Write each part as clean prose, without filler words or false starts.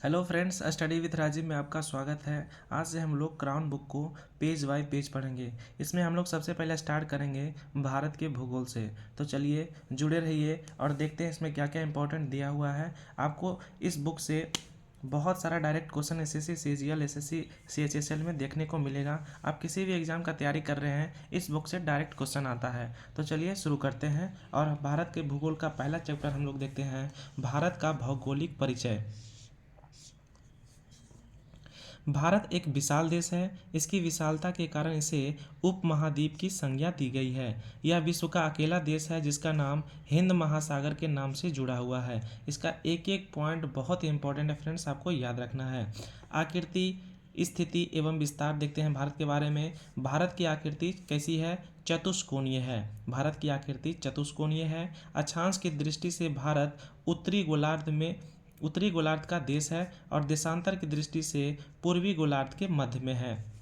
Hello friends, study with Rajeev में आपका स्वागत है। आज से हम लोग क्राउन बुक को पेज बाय पेज पढ़ेंगे। इसमें हम लोग सबसे पहले स्टार्ट करेंगे भारत के भूगोल से। तो चलिए जुड़े रहिए और देखते हैं इसमें क्या क्या इंपॉर्टेंट दिया हुआ है। आपको इस बुक से बहुत सारा direct question SSC CGL SSC CHSL में देखने को मिलेगा। आप किसी भी एग्जाम का तैयारी कर रहे हैं, इस बुक से डायरेक्ट क्वेश्चन आता है। तो चलिए शुरू करते हैं और भारत के भूगोल का पहला चैप्टर हम लोग देखते हैं, भारत का भौगोलिक परिचय। भारत एक विशाल देश है। इसकी विशालता के कारण इसे उपमहाद्वीप की संज्ञा दी गई है। यह विश्व का अकेला देश है जिसका नाम हिंद महासागर के नाम से जुड़ा हुआ है। इसका एक एक पॉइंट बहुत ही इंपॉर्टेंट है फ्रेंड्स, आपको याद रखना है। आकृति, स्थिति एवं विस्तार देखते हैं भारत के बारे में। भारत की आकृति कैसी है? चतुष्कोणीय है। भारत की आकृति चतुष्कोणीय है। अक्षांश की दृष्टि से भारत उत्तरी गोलार्ध का देश है और देशांतर की दृष्टि से पूर्वी गोलार्ध के मध्य में है।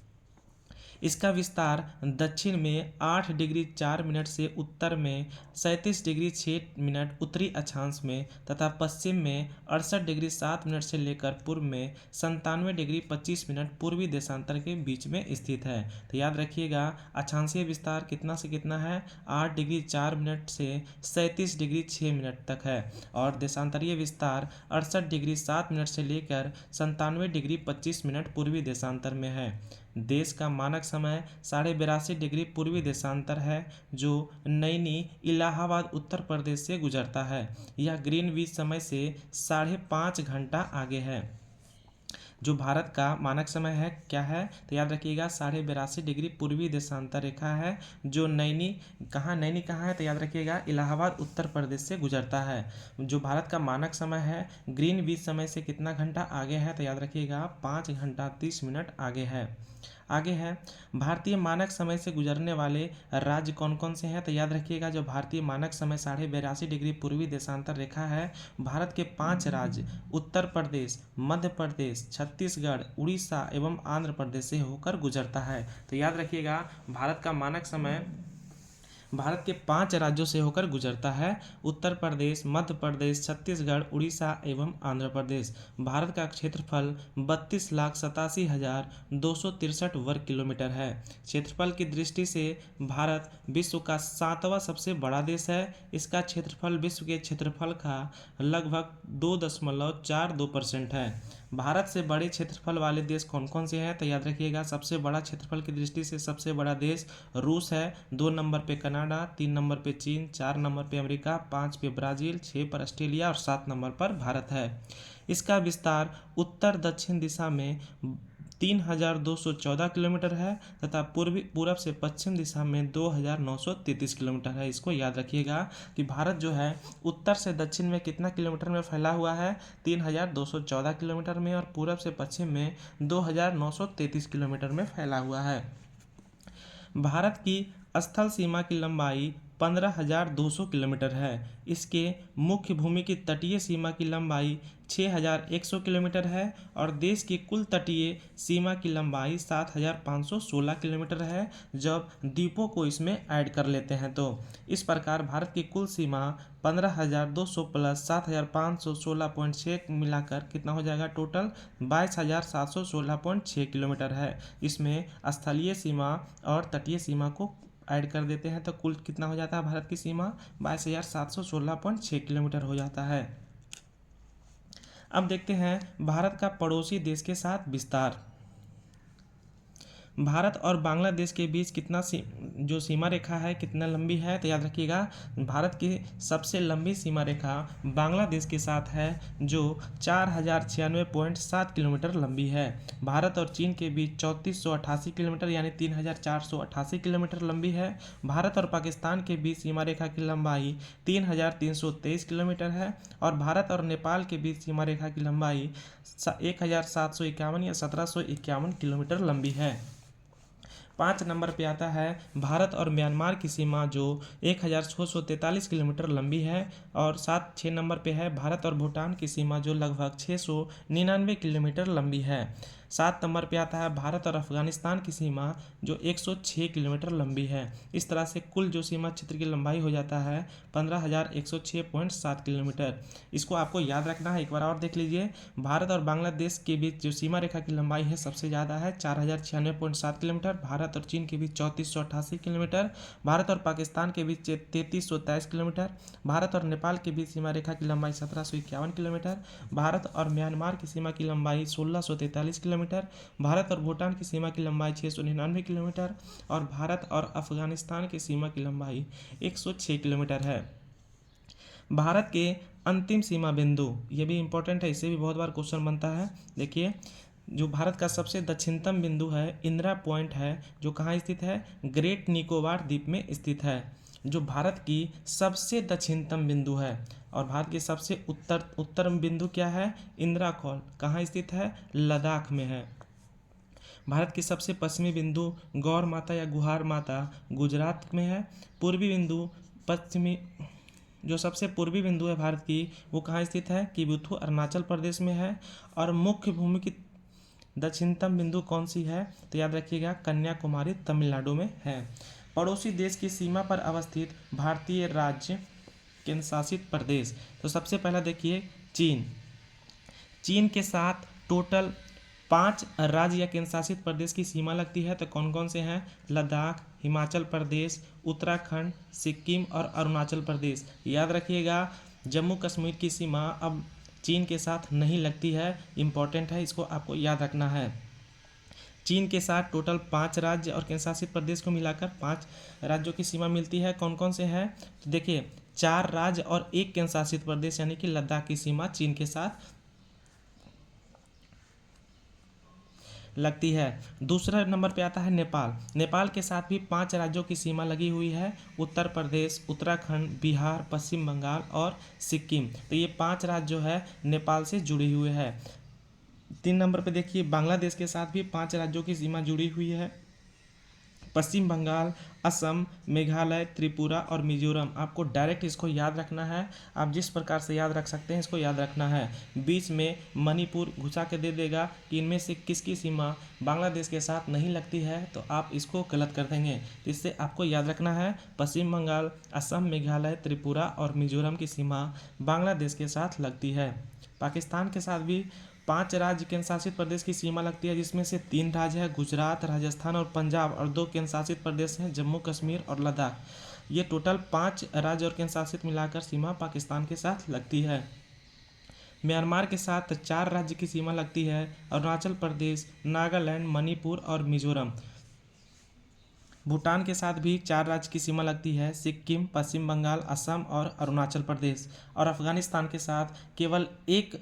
इसका विस्तार दक्षिण में 8 डिग्री 4 मिनट से उत्तर में 37 डिग्री 6 मिनट उत्तरी अक्षांश में तथा पश्चिम में 68 डिग्री 7 मिनट से लेकर पूर्व में 97 डिग्री 25 मिनट पूर्वी देशांतर के बीच में स्थित है। तो याद रखिएगा, अक्षांशीय विस्तार कितना से कितना है? 8 डिग्री 4 मिनट से 37 डिग्री 6 मिनट तक है और देशांतरीय विस्तार 68 डिग्री 7 मिनट से लेकर 97 डिग्री 25 मिनट पूर्वी देशांतर में है। देश का मानक समय 82.5 डिग्री पूर्वी देशांतर है जो नैनी इलाहाबाद उत्तर प्रदेश से गुजरता है। यह ग्रीनविच समय से 5.5 घंटा आगे है। जो भारत का मानक समय है क्या है? तो याद रखिएगा 82.5 डिग्री पूर्वी देशांतर रेखा है जो नैनी कहाँ है? तो याद रखिएगा इलाहाबाद उत्तर प्रदेश से गुजरता है। जो भारत का मानक समय है ग्रीनविच समय से कितना घंटा आगे है? तो याद रखिएगा 5 घंटा 30 मिनट आगे है। भारतीय मानक समय से गुजरने वाले राज्य कौन कौन से हैं? तो याद रखिएगा जो भारतीय मानक समय 82.5 डिग्री पूर्वी देशांतर रेखा है, भारत के 5 राज्य उत्तर प्रदेश, मध्य प्रदेश, छत्तीसगढ़, उड़ीसा एवं आंध्र प्रदेश से होकर गुजरता है। तो याद रखिएगा भारत का मानक समय भारत के 5 राज्यों से होकर गुजरता है, उत्तर प्रदेश, मध्य प्रदेश, छत्तीसगढ़, उड़ीसा एवं आंध्र प्रदेश। भारत का क्षेत्रफल 32,87,263 वर्ग किलोमीटर है। क्षेत्रफल की दृष्टि से भारत विश्व का 7वां सबसे बड़ा देश है। इसका क्षेत्रफल विश्व के क्षेत्रफल का लगभग 2.42% है। भारत से बड़े क्षेत्रफल वाले देश कौन कौन से हैं? तो याद रखिएगा सबसे बड़ा क्षेत्रफल की दृष्टि से सबसे बड़ा देश रूस है, 2 नंबर पे कनाडा, 3 नंबर पे चीन, 4 नंबर पे अमेरिका, 5 पे ब्राज़ील, 6 पर ऑस्ट्रेलिया और 7 नंबर पर भारत है। इसका विस्तार उत्तर दक्षिण दिशा में 3,214 किलोमीटर है तथा पूरब से पश्चिम दिशा में 2,933 किलोमीटर है। इसको याद रखिएगा कि भारत जो है उत्तर से दक्षिण में कितना किलोमीटर में फैला हुआ है? 3,214 किलोमीटर में और पूरब से पश्चिम में 2,933 किलोमीटर में फैला हुआ है। भारत की स्थल सीमा की लंबाई 15,200 किलोमीटर है। इसके मुख्य भूमि की तटीय सीमा की लंबाई 6,100 किलोमीटर है और देश की कुल तटीय सीमा की लंबाई 7,516 किलोमीटर है जब द्वीपों को इसमें ऐड कर लेते हैं। तो इस प्रकार भारत की कुल सीमा 15,200 प्लस 7,516.6 मिलाकर कितना हो जाएगा? टोटल 22,716.6 किलोमीटर है। इसमें स्थलीय सीमा और तटीय सीमा को ऐड कर देते हैं तो कुल कितना हो जाता है? भारत की सीमा 22,716.6 किलोमीटर हो जाता है। अब देखते हैं भारत का पड़ोसी देश के साथ विस्तार। भारत और बांग्लादेश के बीच जो सीमा रेखा है कितना लंबी है? तो याद रखिएगा भारत की सबसे लंबी सीमा रेखा बांग्लादेश के साथ है जो 4,096.7 किलोमीटर लंबी है। भारत और चीन के बीच 3,488 किलोमीटर यानी 3,488 किलोमीटर लंबी है। भारत और पाकिस्तान के बीच सीमा रेखा की लंबाई 3,323 किलोमीटर है और भारत और नेपाल के बीच सीमा रेखा की लंबाई 1,751 या 1,751 किलोमीटर लंबी है। 5 नंबर पे आता है भारत और म्यांमार की सीमा जो 1,643 किलोमीटर लंबी है और 6 नंबर पे है भारत और भूटान की सीमा जो लगभग 699 किलोमीटर लंबी है। 7 नंबर पे आता है भारत और अफगानिस्तान की सीमा जो 106 किलोमीटर लंबी है। इस तरह से कुल जो सीमा क्षेत्र की लंबाई हो जाता है 15,106.7 किलोमीटर। इसको आपको याद रखना है। एक बार और देख लीजिए, भारत और बांग्लादेश के बीच जो सीमा रेखा की लंबाई है सबसे ज़्यादा है 4,096.7 किलोमीटर। भारत और चीन के बीच 3488 किलोमीटर। भारत और पाकिस्तान के बीच 3323 किलोमीटर। भारत और नेपाल के बीच सीमा रेखा की लंबाई 1751 किलोमीटर। भारत और म्यांमार की सीमा की लंबाई 1643 किलोमीटर। भारत और भूटान की सीमा की लंबाई 699 किलोमीटर और भारत और अफगानिस्तान की सीमा की लंबाई 106 किलोमीटर है। भारत के अंतिम सीमा बिंदु, ये भी इम्पोर्टेंट है, इससे भी बहुत बार क्वेश्चन बनता है। देखिए, जो भारत का सबसे दक्षिणतम बिंदु है इंदिरा पॉइंट है, जो कहाँ स्थित है, ग्रेट निकोबार द्वीप में स्थित है, जो भारत की सबसे दक्षिणतम बिंदु है। और भारत की सबसे उत्तर बिंदु क्या है, इंदिरा कॉल, कहाँ स्थित है, लद्दाख में है। भारत की सबसे पश्चिमी बिंदु गौर माता या गुहार माता गुजरात में है। पूर्वी बिंदु पश्चिमी जो सबसे पूर्वी बिंदु है भारत की, वो कहाँ स्थित है, किबुथु अरुणाचल प्रदेश में है। और मुख्य भूमि की दक्षिणतम बिंदु कौन सी है, तो याद रखिएगा कन्याकुमारी तमिलनाडु में है। पड़ोसी देश की सीमा पर अवस्थित भारतीय राज्य केंद्र शासित प्रदेश, तो सबसे पहला देखिए चीन। चीन के साथ टोटल 5 राज्य या केंद्र शासित प्रदेश की सीमा लगती है, तो कौन कौन से हैं, लद्दाख, हिमाचल प्रदेश, उत्तराखंड, सिक्किम और अरुणाचल प्रदेश। याद रखिएगा जम्मू कश्मीर की सीमा अब चीन के साथ नहीं लगती है, इम्पॉर्टेंट है, इसको आपको याद रखना है। चीन के साथ टोटल 5 राज्य और केंद्र शासित प्रदेश को मिलाकर 5 राज्यों की सीमा मिलती है। कौन कौन से हैं, तो देखिए 4 राज्य और 1 केंद्र शासित प्रदेश यानी कि लद्दाख की सीमा चीन के साथ लगती है। दूसरा नंबर पे आता है नेपाल। नेपाल के साथ भी 5 राज्यों की सीमा लगी हुई है, उत्तर प्रदेश, उत्तराखंड, बिहार, पश्चिम बंगाल और सिक्किम। तो ये 5 राज्य जो है नेपाल से जुड़े हुए हैं। 3 नंबर पे देखिए बांग्लादेश के साथ भी 5 राज्यों की सीमा जुड़ी हुई है, पश्चिम बंगाल, असम, मेघालय, त्रिपुरा और मिजोरम। आपको डायरेक्ट इसको याद रखना है, आप जिस प्रकार से याद रख सकते हैं इसको याद रखना है। बीच में मणिपुर घुसा के दे देगा कि इनमें से किसकी सीमा बांग्लादेश के साथ नहीं लगती है, तो आप इसको गलत कर देंगे। तो इससे आपको याद रखना है पश्चिम बंगाल, असम, मेघालय, त्रिपुरा और मिजोरम की सीमा बांग्लादेश के साथ लगती है। पाकिस्तान के साथ भी 5 राज्य केंद्र शासित प्रदेश की सीमा लगती है, जिसमें से 3 राज्य है गुजरात, राजस्थान और पंजाब, और 2 केंद्र शासित प्रदेश हैं जम्मू कश्मीर और लद्दाख। ये टोटल 5 राज्य और केंद्र शासित मिलाकर सीमा पाकिस्तान के साथ लगती है। म्यांमार के साथ 4 राज्य की सीमा लगती है, अरुणाचल प्रदेश, नागालैंड, मणिपुर और मिजोरम। भूटान के साथ भी 4 राज्य की सीमा लगती है, सिक्किम, पश्चिम बंगाल, असम और अरुणाचल प्रदेश। और अफगानिस्तान के साथ केवल 1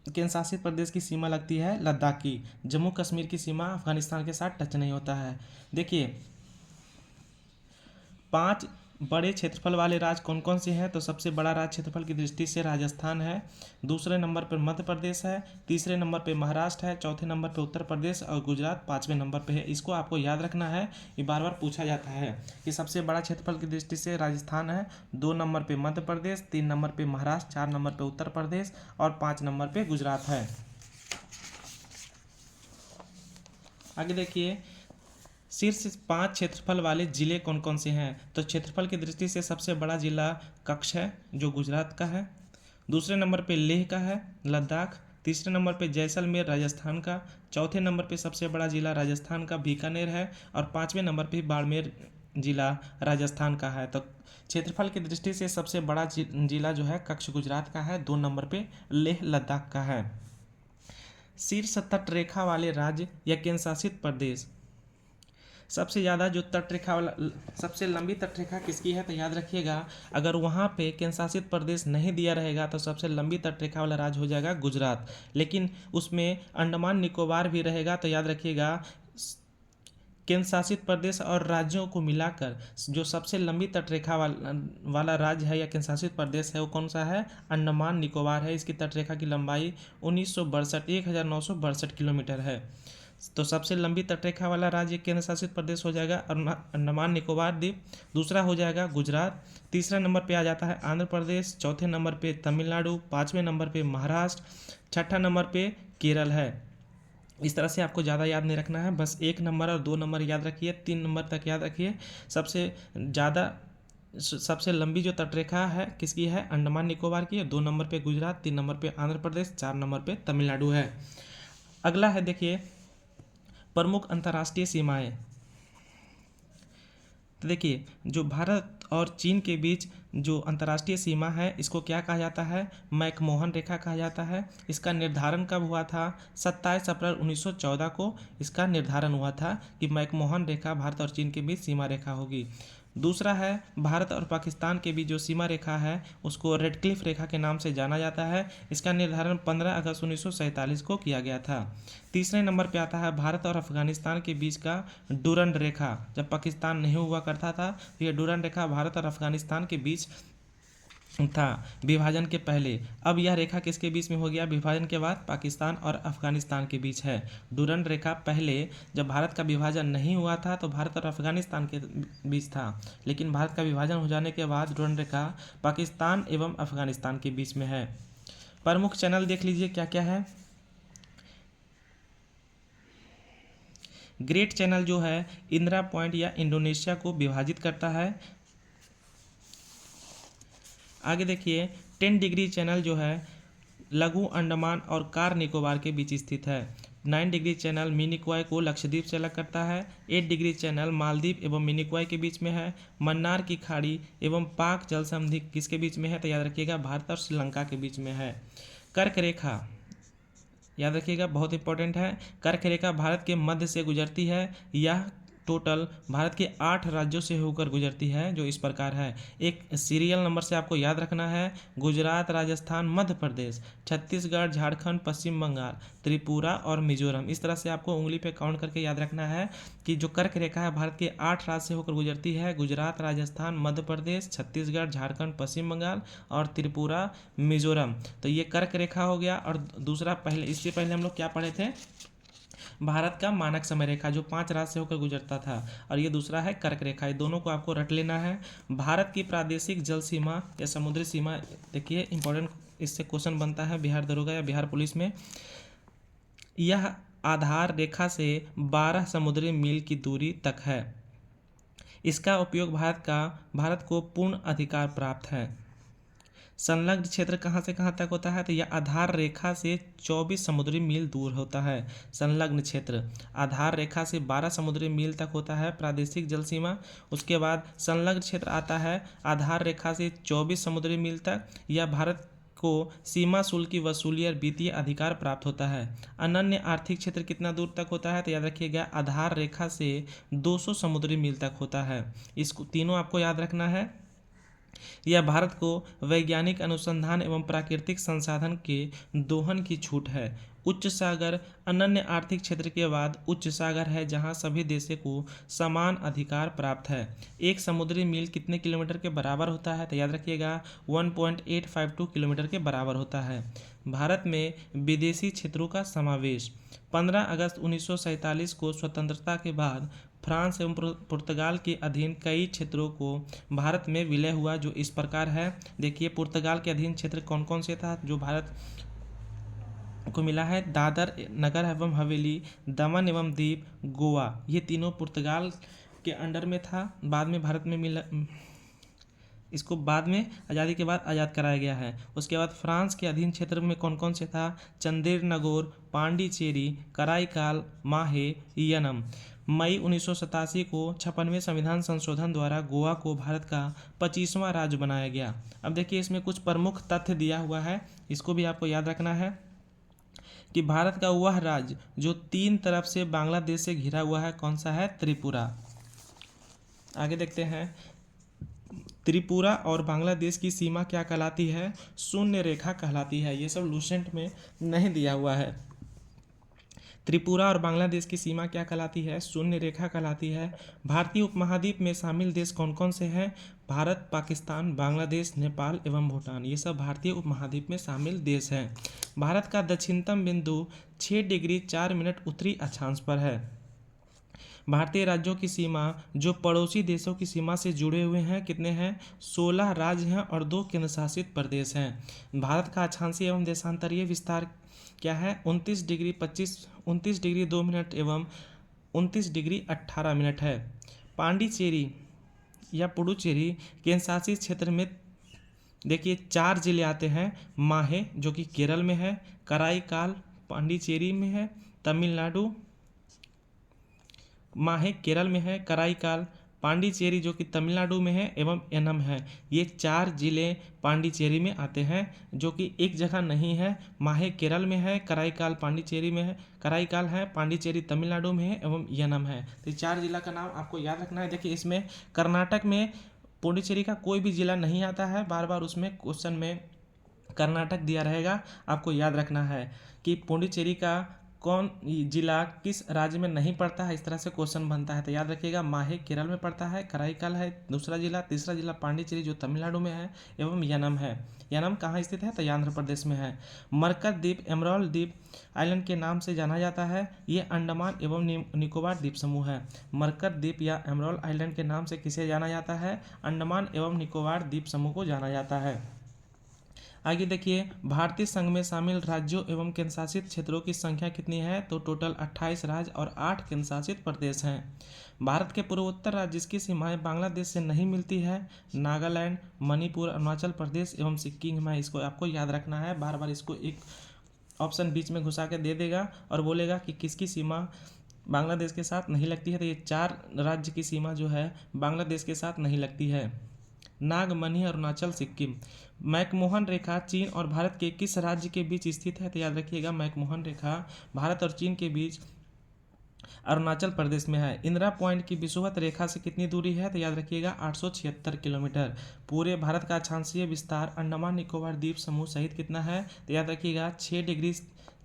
केंद्र शासित प्रदेश की सीमा लगती है, लद्दाख की। जम्मू कश्मीर की सीमा अफगानिस्तान के साथ टच नहीं होता है। देखिए 5 बड़े क्षेत्रफल वाले राज्य कौन कौन से हैं, तो सबसे बड़ा राज्य क्षेत्रफल की दृष्टि से राजस्थान है, दूसरे नंबर पर मध्य प्रदेश है, तीसरे नंबर पे महाराष्ट्र है, चौथे नंबर पे उत्तर प्रदेश और गुजरात 5वें नंबर पे है। इसको आपको याद रखना है, ये बार बार पूछा जाता है कि सबसे बड़ा क्षेत्रफल की दृष्टि से राजस्थान है, 2 नंबर पे मध्य प्रदेश, 3 नंबर पे महाराष्ट्र, 4 नंबर पे उत्तर प्रदेश और 5 नंबर पे गुजरात है। आगे देखिए शीर्ष 5 क्षेत्रफल वाले जिले कौन कौन से हैं, तो क्षेत्रफल की दृष्टि से सबसे बड़ा जिला कच्छ है जो गुजरात का है, दूसरे नंबर पे लेह का है, लद्दाख, तीसरे नंबर पे जैसलमेर राजस्थान का, चौथे नंबर पे सबसे बड़ा जिला राजस्थान का बीकानेर है और 5वें नंबर पे बाड़मेर जिला राजस्थान का है। तो क्षेत्रफल की दृष्टि से सबसे बड़ा जिला जो है कच्छ गुजरात का है, 2 नंबर पे लेह लद्दाख का है। शीर्ष तटरेखा वाले राज्य या केंद्र शासित प्रदेश, सबसे ज़्यादा जो तटरेखा वाला सबसे लंबी तटरेखा किसकी है, तो याद रखिएगा अगर वहाँ पे केंद्र शासित प्रदेश नहीं दिया रहेगा तो सबसे लंबी तटरेखा वाला राज्य हो जाएगा गुजरात, लेकिन उसमें अंडमान निकोबार भी रहेगा। तो याद रखिएगा केंद्र शासित प्रदेश और राज्यों को मिलाकर जो सबसे लंबी तटरेखा वाला राज्य है या केंद्र शासित प्रदेश है वो कौन सा है, अंडमान निकोबार है। इसकी तटरेखा की लंबाई 1962 किलोमीटर है। तो सबसे लंबी तटरेखा वाला राज्य केंद्र शासित प्रदेश हो जाएगा अंडमान निकोबार द्वीप, दूसरा हो जाएगा गुजरात, तीसरा नंबर पे आ जाता है आंध्र प्रदेश, चौथे नंबर पे तमिलनाडु, 5वें नंबर पे महाराष्ट्र, छठा नंबर पे केरल है। इस तरह से आपको ज़्यादा याद नहीं रखना है, बस 1 नंबर और 2 नंबर याद रखिए, 3 नंबर तक याद रखिए। सबसे लंबी जो तटरेखा है किसकी है, अंडमान निकोबार की है। 2 नंबर पे गुजरात, 3 नंबर पे आंध्र प्रदेश, 4 नंबर पे तमिलनाडु है। अगला है देखिए प्रमुख अंतर्राष्ट्रीय सीमाएं। तो देखिए जो भारत और चीन के बीच जो अंतर्राष्ट्रीय सीमा है इसको क्या कहा जाता है, मैकमोहन रेखा कहा जाता है। इसका निर्धारण कब हुआ था, 27 अप्रैल 1914 को इसका निर्धारण हुआ था कि मैकमोहन रेखा भारत और चीन के बीच सीमा रेखा होगी। दूसरा है भारत और पाकिस्तान के बीच जो सीमा रेखा है उसको रेडक्लिफ रेखा के नाम से जाना जाता है। इसका निर्धारण 15 अगस्त 1947 को किया गया था। तीसरे नंबर पे आता है भारत और अफगानिस्तान के बीच का डूरंड रेखा। जब पाकिस्तान नहीं हुआ करता था तो ये डूरंड रेखा भारत और अफगानिस्तान के बीच था विभाजन के पहले। अब यह रेखा किसके बीच में हो गया, विभाजन के बाद पाकिस्तान और अफगानिस्तान के बीच है। डूरंड रेखा पहले जब भारत का विभाजन नहीं हुआ था तो भारत और अफगानिस्तान के बीच था, लेकिन भारत का विभाजन हो जाने के बाद डूरंड रेखा पाकिस्तान एवं अफगानिस्तान के बीच में है। प्रमुख चैनल देख लीजिए क्या क्या है। ग्रेट चैनल जो है इंदिरा पॉइंट या इंडोनेशिया को विभाजित करता है। आगे देखिए 10 डिग्री चैनल जो है लघु अंडमान और कार निकोबार के बीच स्थित है। 9 डिग्री चैनल मिनिकॉय को लक्षद्वीप से अलग करता है। 8 डिग्री चैनल मालदीव एवं मिनिकॉय के बीच में है। मन्नार की खाड़ी एवं पाक जल संधि किसके बीच में है, तो याद रखिएगा भारत और श्रीलंका के बीच में है। कर्क रेखा याद रखिएगा बहुत इंपॉर्टेंट है। कर्क रेखा भारत के मध्य से गुजरती है। यह टोटल भारत के 8 राज्यों से होकर गुजरती है जो इस प्रकार है। एक सीरियल नंबर से आपको याद रखना है, गुजरात, राजस्थान, मध्य प्रदेश, छत्तीसगढ़, झारखंड, पश्चिम बंगाल, त्रिपुरा और मिजोरम। इस तरह से आपको उंगली पे काउंट करके याद रखना है कि जो कर्क रेखा है भारत के 8 राज्य से होकर गुजरती है, गुजरात, राजस्थान, मध्य प्रदेश, छत्तीसगढ़, झारखंड, पश्चिम बंगाल और त्रिपुरा, मिजोरम। तो ये कर्क रेखा हो गया। और दूसरा इससे पहले हम लोग क्या पढ़े थे, भारत का मानक समय रेखा जो 5 राज्य से होकर गुजरता था, और ये दूसरा है कर्क रेखा। ये दोनों को आपको रट लेना है। भारत की प्रादेशिक जल सीमा या समुद्री सीमा, देखिए इंपॉर्टेंट इससे क्वेश्चन बनता है बिहार दरोगा या बिहार पुलिस में। यह आधार रेखा से 12 समुद्री मील की दूरी तक है। इसका उपयोग भारत को पूर्ण अधिकार प्राप्त है। संलग्न क्षेत्र कहाँ से कहाँ तक होता है, तो यह आधार रेखा से 24 समुद्री मील दूर होता है। संलग्न क्षेत्र आधार रेखा से 12 समुद्री मील तक होता है प्रादेशिक जल सीमा। उसके बाद संलग्न क्षेत्र आता है आधार रेखा से 24 समुद्री मील तक। यह भारत को सीमा शुल्क की वसूली और वित्तीय अधिकार प्राप्त होता है। अनन्य आर्थिक क्षेत्र कितना दूर तक होता है, तो याद रखिएगा आधार रेखा से 200 समुद्री मील तक होता है। इसको तीनों आपको याद रखना है। यह भारत को वैज्ञानिक अनुसंधान एवं प्राकृतिक संसाधन के दोहन की छूट है। उच्च सागर अनन्य आर्थिक क्षेत्र के बाद उच्च सागर है जहां सभी देशों को समान अधिकार प्राप्त है। एक समुद्री मील कितने किलोमीटर के बराबर होता है, तो याद रखिएगा 1.852 किलोमीटर के बराबर होता है। भारत में विदेशी क्षेत्रों का समावेश 15 अगस्त 1947 को स्वतंत्रता के बाद फ्रांस एवं पुर्तगाल के अधीन कई क्षेत्रों को भारत में विलय हुआ जो इस प्रकार है। देखिए पुर्तगाल के अधीन क्षेत्र कौन कौन से था जो भारत को मिला है, दादर नगर एवं हवेली, दमन एवं दीव, गोवा, ये तीनों पुर्तगाल के अंडर में था। बाद में भारत में मिला, इसको बाद में आज़ादी के बाद आज़ाद कराया गया है। उसके बाद फ्रांस के अधीन क्षेत्र में कौन कौन से था, चंदेर नगोर, पांडिचेरी, कराईकाल, माहे, यनम। मई 1987 को 56वें संविधान संशोधन द्वारा गोवा को भारत का 25वां राज्य बनाया गया। अब देखिए इसमें कुछ प्रमुख तथ्य दिया हुआ है, इसको भी आपको याद रखना है कि भारत का वह राज्य जो 3 तरफ से बांग्लादेश से घिरा हुआ है कौन सा है, त्रिपुरा। आगे देखते हैं त्रिपुरा और बांग्लादेश की सीमा क्या कहलाती है, शून्य रेखा कहलाती है। ये सब लूसेंट में नहीं दिया हुआ है। त्रिपुरा और बांग्लादेश की सीमा क्या कहलाती है, शून्य रेखा कहलाती है। भारतीय उपमहाद्वीप में शामिल देश कौन कौन से हैं, भारत, पाकिस्तान, बांग्लादेश, नेपाल एवं भूटान, ये सब भारतीय उपमहाद्वीप में शामिल देश हैं। भारत का दक्षिणतम बिंदु 6 डिग्री 4 मिनट उत्तरी अक्षांश पर है। भारतीय राज्यों की सीमा जो पड़ोसी देशों की सीमा से जुड़े हुए हैं कितने हैं? 16 राज्य हैं और 2 केंद्र शासित प्रदेश हैं। भारत का अक्षांशीय एवं देशांतरीय विस्तार क्या है? 29 डिग्री 2 मिनट एवं 29 डिग्री 18 मिनट है। पांडिचेरी या पुडुचेरी केंद्र शासित क्षेत्र में देखिए 4 जिले आते हैं। माहे जो कि केरल में है, कराईकाल पांडिचेरी में है, तमिलनाडु माहे केरल में है, कराईकाल पांडिचेरी जो कि तमिलनाडु में है एवं एनम है। ये 4 जिले पांडिचेरी में आते हैं जो कि एक जगह नहीं है। माहे केरल में है, कराईकाल पांडिचेरी में है, कराईकाल है, पांडिचेरी तमिलनाडु में है एवं यनम है। तो 4 जिला का नाम आपको याद रखना है। देखिए इसमें कर्नाटक में पुडुचेरी का कोई भी जिला नहीं आता है, बार बार उसमें क्वेश्चन में कर्नाटक दिया रहेगा। आपको याद रखना है कि पुडुचेरी का कौन जिला किस राज्य में नहीं पड़ता है, इस तरह से क्वेश्चन बनता है। तो याद रखिएगा माहे केरल में पड़ता है, कराईकाल है दूसरा जिला, तीसरा जिला पांडिचेरी जो तमिलनाडु में है एवं यनम है। यनम कहाँ स्थित है? तो आंध्र प्रदेश में है। मरकत द्वीप एमराल्ड द्वीप आइलैंड के नाम से जाना जाता है। ये अंडमान एवं निकोबार द्वीप समूह है। मरकत द्वीप या एमराल्ड आइलैंड के नाम से किसे जाना जाता है? अंडमान एवं निकोबार द्वीप समूह को जाना जाता है। आगे देखिए भारतीय संघ में शामिल राज्यों एवं केंद्रशासित क्षेत्रों की संख्या कितनी है? तो टोटल 28 राज्य और 8 केंद्रशासित प्रदेश हैं। भारत के पूर्वोत्तर राज्य जिसकी सीमाएं बांग्लादेश से नहीं मिलती है नागालैंड, मणिपुर, अरुणाचल प्रदेश एवं सिक्किम है। इसको आपको याद रखना है, बार बार इसको एक ऑप्शन बीच में घुसा के दे देगा और बोलेगा कि किसकी सीमा बांग्लादेश के साथ नहीं लगती है। तो ये 4 राज्य की सीमा जो है बांग्लादेश के साथ नहीं लगती है। नागमनी, अरुणाचल, सिक्किम। मैकमोहन रेखा चीन और भारत के किस राज्य के बीच स्थित है? तो याद रखिएगा मैकमोहन रेखा भारत और चीन के बीच अरुणाचल प्रदेश में है। इंदिरा पॉइंट की विषुवत रेखा से कितनी दूरी है? तो याद रखिएगा 876 किलोमीटर। पूरे भारत का अक्षांशीय विस्तार अंडमान निकोबार द्वीप समूह सहित कितना है? तो याद रखिएगा 6 डिग्री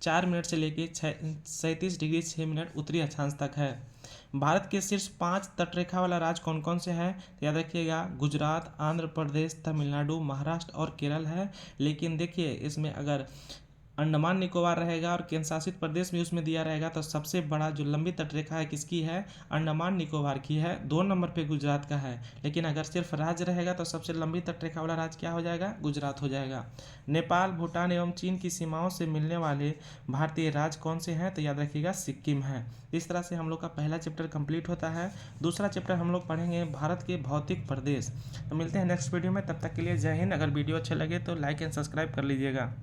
4 मिनट से लेकर 37 डिग्री 6 मिनट उत्तरी अक्षांश तक है। भारत के शीर्ष 5 तटरेखा वाला राज्य कौन कौन से हैं? तो याद रखिएगा गुजरात, आंध्र प्रदेश, तमिलनाडु, महाराष्ट्र और केरल है। लेकिन देखिए इसमें अगर अंडमान निकोबार रहेगा और केंद्र शासित प्रदेश भी उसमें दिया रहेगा तो सबसे बड़ा जो लंबी तटरेखा है किसकी है? अंडमान निकोबार की है। 2 नंबर पे गुजरात का है। लेकिन अगर सिर्फ राज्य रहेगा तो सबसे लंबी तटरेखा वाला राज्य क्या हो जाएगा? गुजरात हो जाएगा। नेपाल, भूटान एवं चीन की सीमाओं से मिलने वाले भारतीय राज्य कौन से हैं? तो याद रखिएगा सिक्किम है। इस तरह से हम लोग का पहला चैप्टर कंप्लीट होता है। दूसरा चैप्टर हम लोग पढ़ेंगे भारत के भौतिक प्रदेश। तो मिलते हैं नेक्स्ट वीडियो में, तब तक के लिए जय हिंद। अगर वीडियो अच्छे लगे तो लाइक एंड सब्सक्राइब कर लीजिएगा।